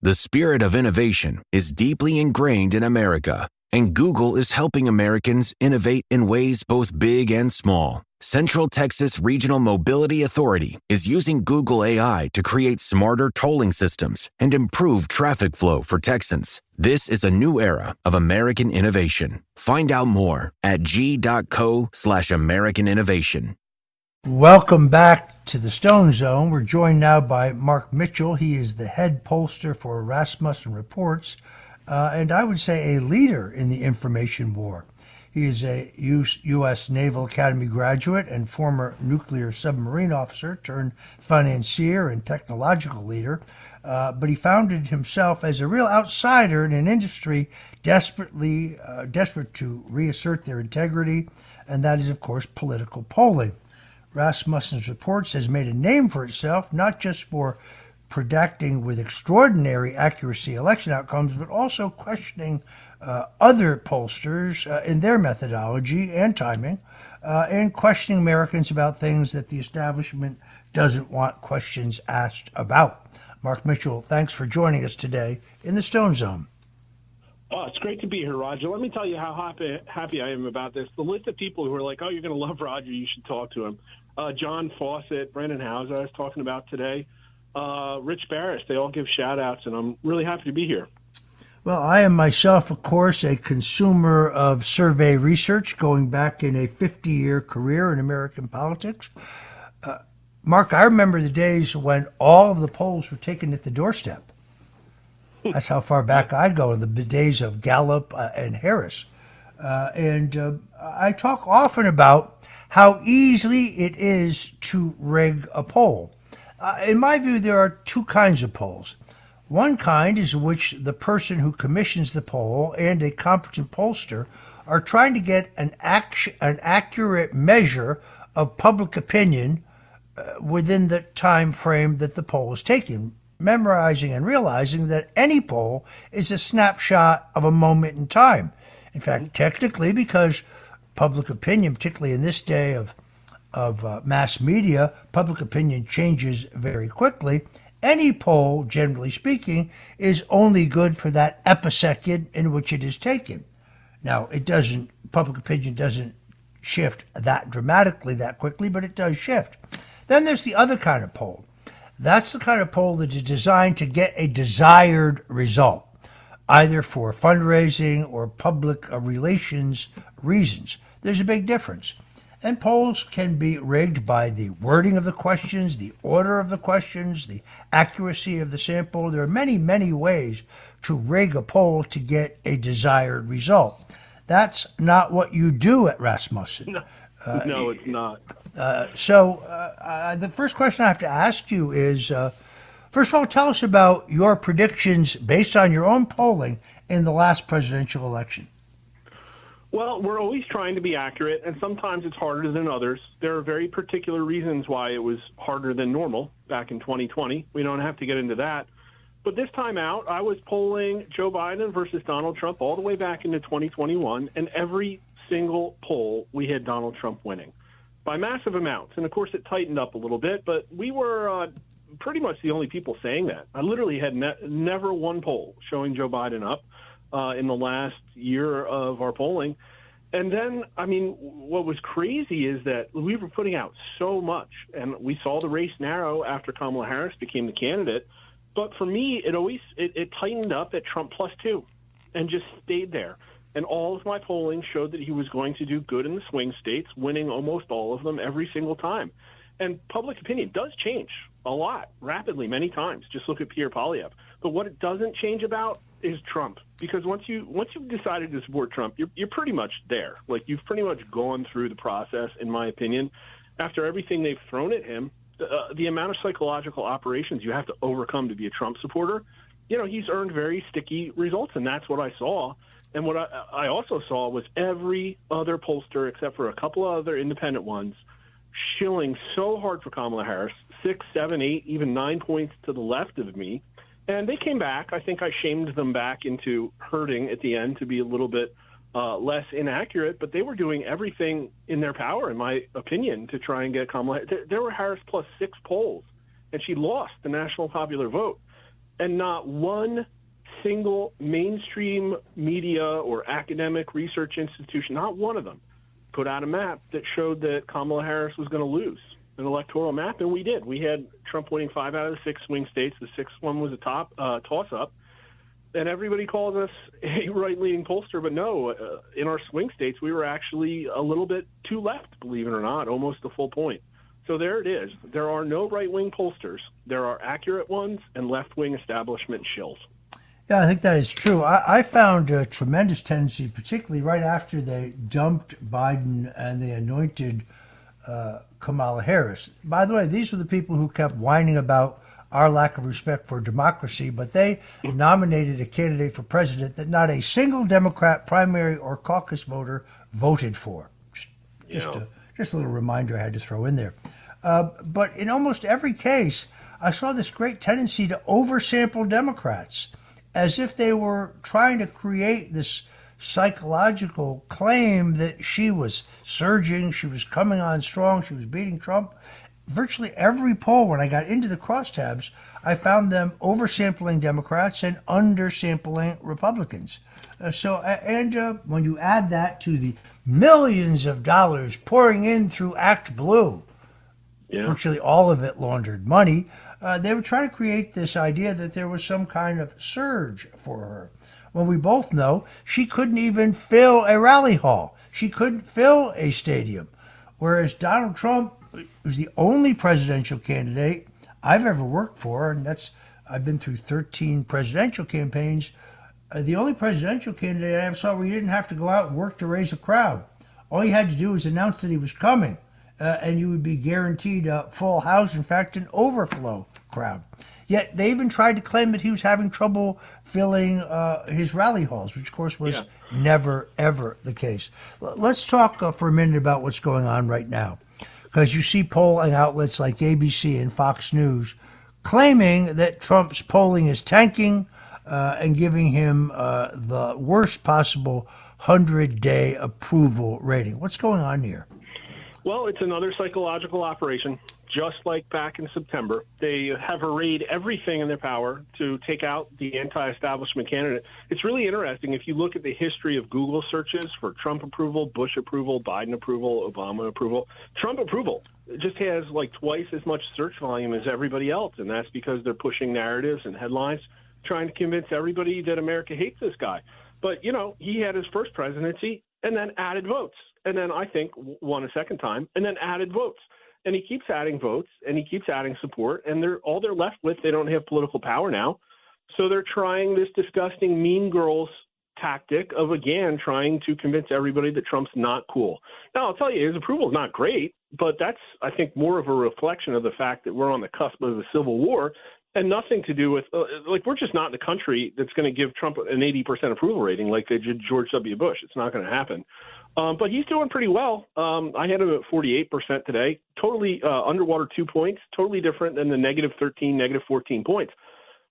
The spirit of innovation is deeply ingrained in America, and Google is helping Americans innovate in ways both big and small. Central Texas Regional Mobility Authority is using Google AI to create smarter tolling systems and improve traffic flow for Texans. This is a new era of American innovation. Find out more at g.co/American Innovation. Welcome back to the Stone Zone. We're joined now by Mark Mitchell. He is the head pollster for Rasmussen Reports, and I would say a leader in the information war. He is a U.S. Naval Academy graduate and former nuclear submarine officer turned financier and technological leader, but he founded himself as a real outsider in an industry desperate to reassert their integrity, and that is, of course, political polling. Rasmussen's Reports has made a name for itself, not just for predicting with extraordinary accuracy election outcomes, but also questioning other pollsters in their methodology and timing, and questioning Americans about things that the establishment doesn't want questions asked about. Mark Mitchell, thanks for joining us today in the Stone Zone. Oh, it's great to be here, Roger. Let me tell you how happy I am about this. The list of people who are like, oh, you're going to love Roger, you should talk to him. John Fawcett, Brendan Hauser, I was talking about today. Rich Barris, they all give shout-outs, and I'm really happy to be here. Well, I am myself, of course, a consumer of survey research going back in a 50-year career in American politics. Mark, I remember the days when all of the polls were taken at the doorstep. That's how far back I go, in the days of Gallup and Harris. And I talk often about how easily it is to rig a poll. In my view, there are two kinds of polls. One kind is in which the person who commissions the poll and a competent pollster are trying to get an accurate measure of public opinion within the time frame that the poll is taken, memorizing and realizing that any poll is a snapshot of a moment in time. In fact, technically, because public opinion, particularly in this day of mass media, public opinion changes very quickly. Any poll, generally speaking, is only good for that episecond in which it is taken. Now, public opinion doesn't shift that dramatically, that quickly, but it does shift. Then there's the other kind of poll. That's the kind of poll that is designed to get a desired result, either for fundraising or public relations reasons. There's a big difference. And polls can be rigged by the wording of the questions, the order of the questions, the accuracy of the sample. There are many, many ways to rig a poll to get a desired result. That's not what you do at Rasmussen. No, it's not. So the first question I have to ask you is, first of all, tell us about your predictions based on your own polling in the last presidential election. Well, we're always trying to be accurate, and sometimes it's harder than others. There are very particular reasons why it was harder than normal back in 2020. We don't have to get into that. But this time out, I was polling Joe Biden versus Donald Trump all the way back into 2021, and every single poll we had Donald Trump winning by massive amounts. And, of course, it tightened up a little bit, but we were pretty much the only people saying that. I literally had never one poll showing Joe Biden up in the last year of our polling. And then, I mean, what was crazy is that we were putting out so much, and we saw the race narrow after Kamala Harris became the candidate. But for me, it tightened up at Trump +2 and just stayed there. And all of my polling showed that he was going to do good in the swing states, winning almost all of them every single time. And public opinion does change a lot, rapidly, many times. Just look at Pierre Poilievre. But what it doesn't change about is Trump, because once you've decided to support Trump, you're pretty much there. Like, you've pretty much gone through the process, in my opinion. After everything they've thrown at him, the amount of psychological operations you have to overcome to be a Trump supporter, he's earned very sticky results, and that's what I saw. And what I also saw was every other pollster, except for a couple of other independent ones, shilling so hard for Kamala Harris, 6, 7, 8, even 9 points to the left of me. And they came back. I think I shamed them back into hurting at the end to be a little bit less inaccurate, but they were doing everything in their power, in my opinion, to try and get Kamala. There were Harris +6 polls, and she lost the national popular vote. And not one single mainstream media or academic research institution, not one of them, put out a map that showed that Kamala Harris was going to lose an electoral map, and we did. We had Trump winning 5 out of the 6 swing states. The 6th one was a toss-up. And everybody calls us a right-leaning pollster, but no, in our swing states, we were actually a little bit too left, believe it or not, almost a full point. So there it is. There are no right-wing pollsters. There are accurate ones and left-wing establishment shills. Yeah, I think that is true. I found a tremendous tendency, particularly right after they dumped Biden and they anointed Kamala Harris. By the way, these were the people who kept whining about our lack of respect for democracy, but they nominated a candidate for president that not a single Democrat primary or caucus voter voted for. Just a little reminder I had to throw in there. But in almost every case, I saw this great tendency to oversample Democrats, as if they were trying to create this psychological claim that she was surging, she was coming on strong, she was beating Trump. Virtually every poll, when I got into the crosstabs, I found them oversampling Democrats and undersampling Republicans. When you add that to the millions of dollars pouring in through Act Blue, virtually all of it laundered money, they were trying to create this idea that there was some kind of surge for her. When we both know she couldn't even fill a rally hall. She couldn't fill a stadium. Whereas Donald Trump was the only presidential candidate I've ever worked for, and I've been through 13 presidential campaigns. The only presidential candidate I ever saw where you didn't have to go out and work to raise a crowd. All you had to do was announce that he was coming, and you would be guaranteed a full house, in fact, an overflow crowd. Yet they even tried to claim that he was having trouble filling his rally halls, which, of course, was never, ever the case. Let's talk for a minute about what's going on right now, because you see polling outlets like ABC and Fox News claiming that Trump's polling is tanking and giving him the worst possible 100-day approval rating. What's going on here? Well, it's another psychological operation. Just like back in September, they have arrayed everything in their power to take out the anti-establishment candidate. It's really interesting if you look at the history of Google searches for Trump approval, Bush approval, Biden approval, Obama approval. Trump approval just has like twice as much search volume as everybody else, and that's because they're pushing narratives and headlines, trying to convince everybody that America hates this guy. But, he had his first presidency and then added votes, and then I think won a second time and then added votes. And he keeps adding votes and he keeps adding support, and all they're left with, they don't have political power now. So they're trying this disgusting mean girls tactic of, again, trying to convince everybody that Trump's not cool. Now, I'll tell you, his approval is not great, but that's, I think, more of a reflection of the fact that we're on the cusp of a civil war and nothing to do with, we're just not in the country that's going to give Trump an 80% approval rating like they did George W. Bush. It's not going to happen. But he's doing pretty well. I had him at 48% today, totally underwater 2 points, totally different than the negative 13, negative 14 points.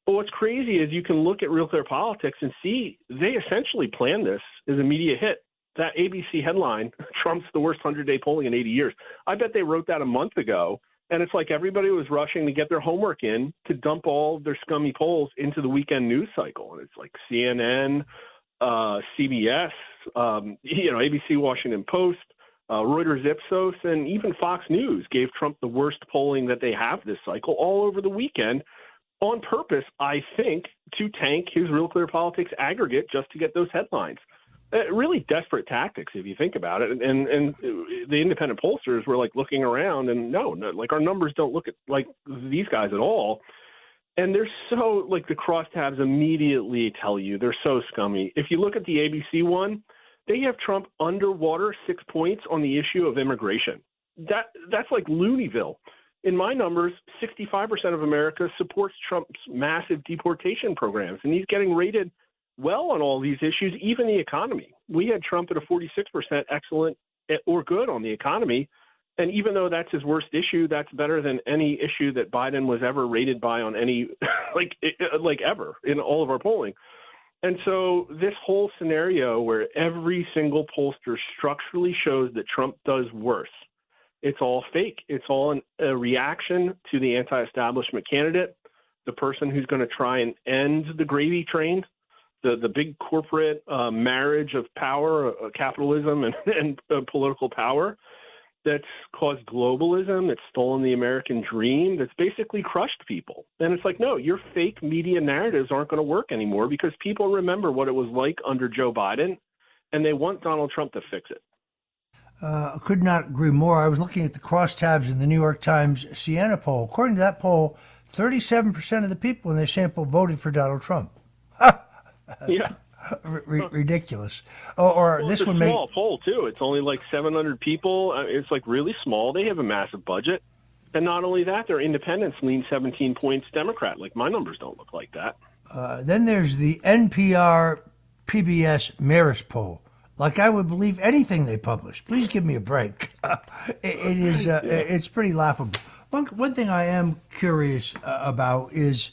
But what's crazy is you can look at Real Clear Politics and see they essentially planned this as a media hit. That ABC headline, Trump's the worst 100-day polling in 80 years. I bet they wrote that a month ago, and it's like everybody was rushing to get their homework in to dump all of their scummy polls into the weekend news cycle. And it's like CNN, CBS, ABC, Washington Post, Reuters, Ipsos, and even Fox News gave Trump the worst polling that they have this cycle all over the weekend on purpose, I think, to tank his Real Clear Politics aggregate just to get those headlines. Really desperate tactics, if you think about it. And the independent pollsters were looking around, and no, our numbers don't look like these guys at all. And they're so, the crosstabs immediately tell you they're so scummy. If you look at the ABC one, they have Trump underwater 6 points on the issue of immigration. That's like Looneyville. In my numbers, 65% of America supports Trump's massive deportation programs, and he's getting rated well on all these issues, even the economy. We had Trump at a 46% excellent or good on the economy. And even though that's his worst issue, that's better than any issue that Biden was ever rated by on any, ever in all of our polling. And so this whole scenario where every single pollster structurally shows that Trump does worse, it's all fake. It's all a reaction to the anti-establishment candidate. the person who's going to try and end the gravy train, the big corporate marriage of power, capitalism, and political power that's caused globalism, that's stolen the American dream, that's basically crushed people. And it's like, no, your fake media narratives aren't going to work anymore because people remember what it was like under Joe Biden, and they want Donald Trump to fix it. I could not agree more. I was looking at the crosstabs in the New York Times Siena poll. According to that poll, 37% of the people in their sample voted for Donald Trump. Yeah. Ridiculous. Or well, this it's a one may. small poll, too. It's only like 700 people. It's like really small. They have a massive budget. And not only that, their independents lean 17 points Democrat. Like, my numbers don't look like that. Then there's the NPR PBS Marist poll. Like I would believe anything they publish. Please give me a break. It is. It's pretty laughable. One thing I am curious about is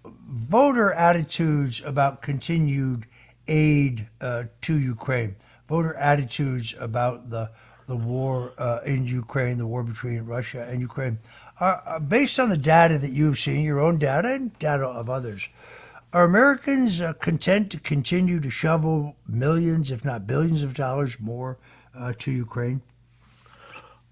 voter attitudes about continued aid to Ukraine. Voter attitudes about the war in Ukraine, the war between Russia and Ukraine, are based on the data that you've seen, your own data and data of others. Are Americans content to continue to shovel millions, if not billions of dollars more to Ukraine?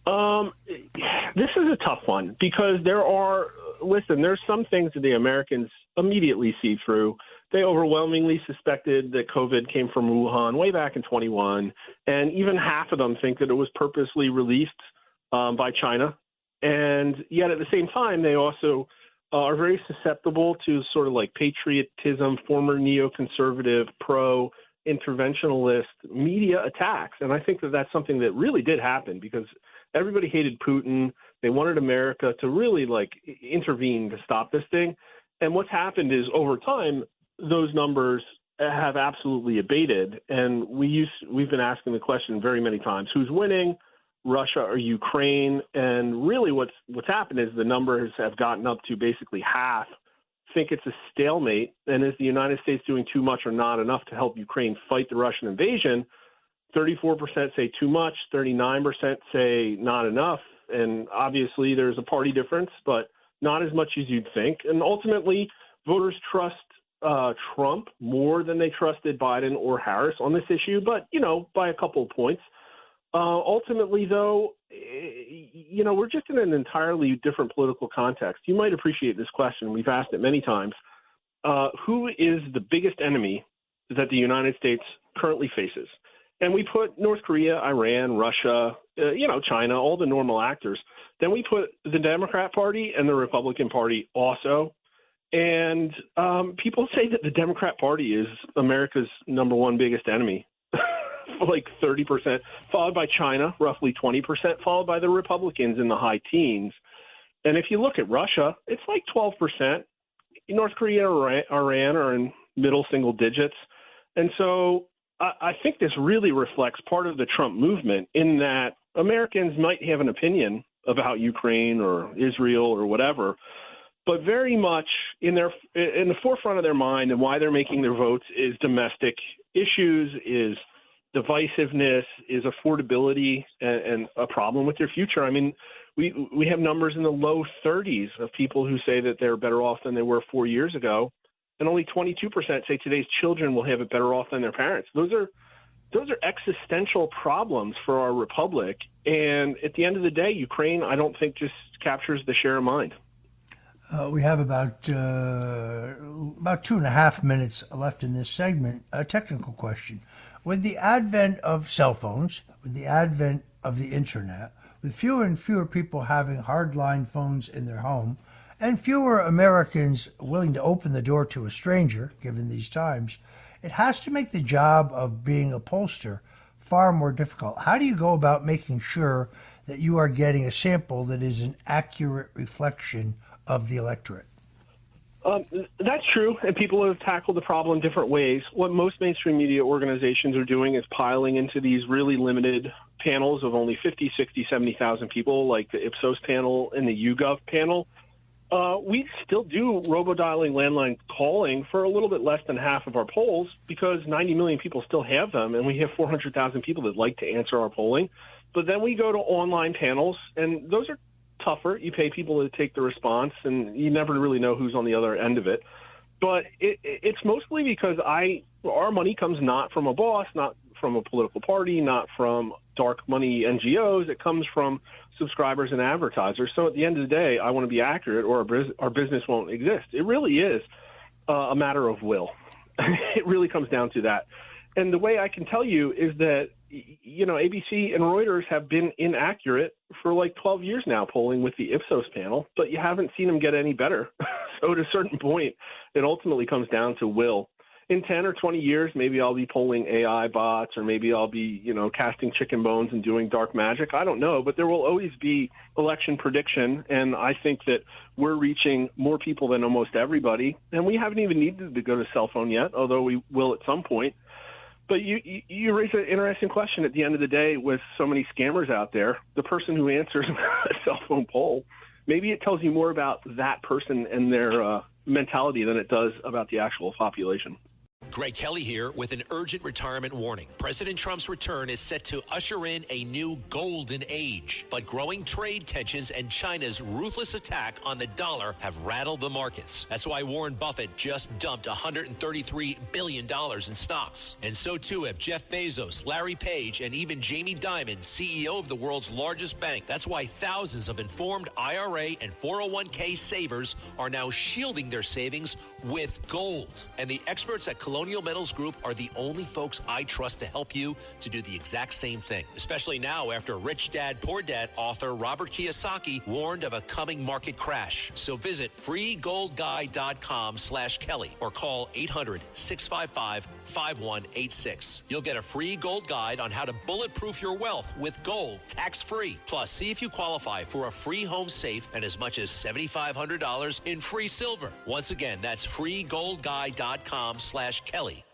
This is a tough one because there's some things that the Americans immediately see through. They overwhelmingly suspected that COVID came from Wuhan way back in 21, and even half of them think that it was purposely released by China. And yet at the same time, they also are very susceptible to sort of like patriotism, former neoconservative, pro-interventionalist media attacks. And I think that that's something that really did happen because everybody hated Putin. They wanted America to really like intervene to stop this thing. And what's happened is over time, those numbers have absolutely abated. And we've been asking the question very many times, who's winning, Russia or Ukraine? And really what's happened is the numbers have gotten up to basically half think it's a stalemate. And is the United States doing too much or not enough to help Ukraine fight the Russian invasion? 34% say too much, 39% say not enough. And obviously there's a party difference, but not as much as you'd think. And ultimately, voters trust Trump more than they trusted Biden or Harris on this issue, but, by a couple of points. Ultimately, though, we're just in an entirely different political context. You might appreciate this question. We've asked it many times. Who is the biggest enemy that the United States currently faces? And we put North Korea, Iran, Russia, China, all the normal actors. Then we put the Democrat Party and the Republican Party also. And people say that the Democrat Party is America's number one biggest enemy. Like 30%, followed by China, roughly 20%, followed by the Republicans in the high teens. And if you look at Russia, it's like 12%. North Korea and Iran are in middle single digits. And so I think this really reflects part of the Trump movement in that Americans might have an opinion about Ukraine or Israel or whatever, but very much in the forefront of their mind and why they're making their votes is domestic issues, is divisiveness, is affordability, and a problem with their future. I mean, we have numbers in the low 30s of people who say that they're better off than they were 4 years ago, and only 22% say today's children will have it better off than their parents. Those are existential problems for our republic, and at the end of the day, Ukraine, I don't think just captures the share of mind. We have about 2.5 minutes left in this segment. A technical question. With the advent of cell phones, with the advent of the internet, with fewer and fewer people having hardline phones in their home, and fewer Americans willing to open the door to a stranger, given these times, it has to make the job of being a pollster far more difficult. How do you go about making sure that you are getting a sample that is an accurate reflection of the electorate? That's true, and people have tackled the problem different ways. What most mainstream media organizations are doing is piling into these really limited panels of only 50, 60, 70,000 people, like the Ipsos panel and the YouGov panel. We still do robodialing landline calling for a little bit less than half of our polls because 90 million people still have them, and we have 400,000 people that like to answer our polling. But then we go to online panels, and those are tougher. You pay people to take the response, and you never really know who's on the other end of it. But it's mostly because our money comes not from a boss, not from a political party, not from dark money NGOs. It comes from subscribers and advertisers. So at the end of the day, I want to be accurate, or our business won't exist. It really is a matter of will. It really comes down to that. And the way I can tell you is that, ABC and Reuters have been inaccurate for like 12 years now, polling with the Ipsos panel, but you haven't seen them get any better. So at a certain point, it ultimately comes down to will. In 10 or 20 years, maybe I'll be polling AI bots, or maybe I'll be, casting chicken bones and doing dark magic. I don't know, but there will always be election prediction. And I think that we're reaching more people than almost everybody. And we haven't even needed to go to cell phone yet, although we will at some point. But you raise an interesting question. At the end of the day, with so many scammers out there, the person who answers a cell phone poll, maybe it tells you more about that person and their mentality than it does about the actual population. Greg Kelly here with an urgent retirement warning. President Trump's return is set to usher in a new golden age, but growing trade tensions and China's ruthless attack on the dollar have rattled the markets. That's why Warren Buffett just dumped $133 billion in stocks. And so too have Jeff Bezos, Larry Page, and even Jamie Dimon, CEO of the world's largest bank. That's why thousands of informed IRA and 401k savers are now shielding their savings with gold. And the experts at Colonial Metals Group are the only folks I trust to help you to do the exact same thing, especially now after Rich Dad Poor Dad author Robert Kiyosaki warned of a coming market crash. So visit freegoldguy.com/Kelly or call 800-655-5186. You'll get a free gold guide on how to bulletproof your wealth with gold tax-free. Plus, see if you qualify for a free home safe and as much as $7,500 in free silver. Once again, that's freegoldguy.com/Kelly.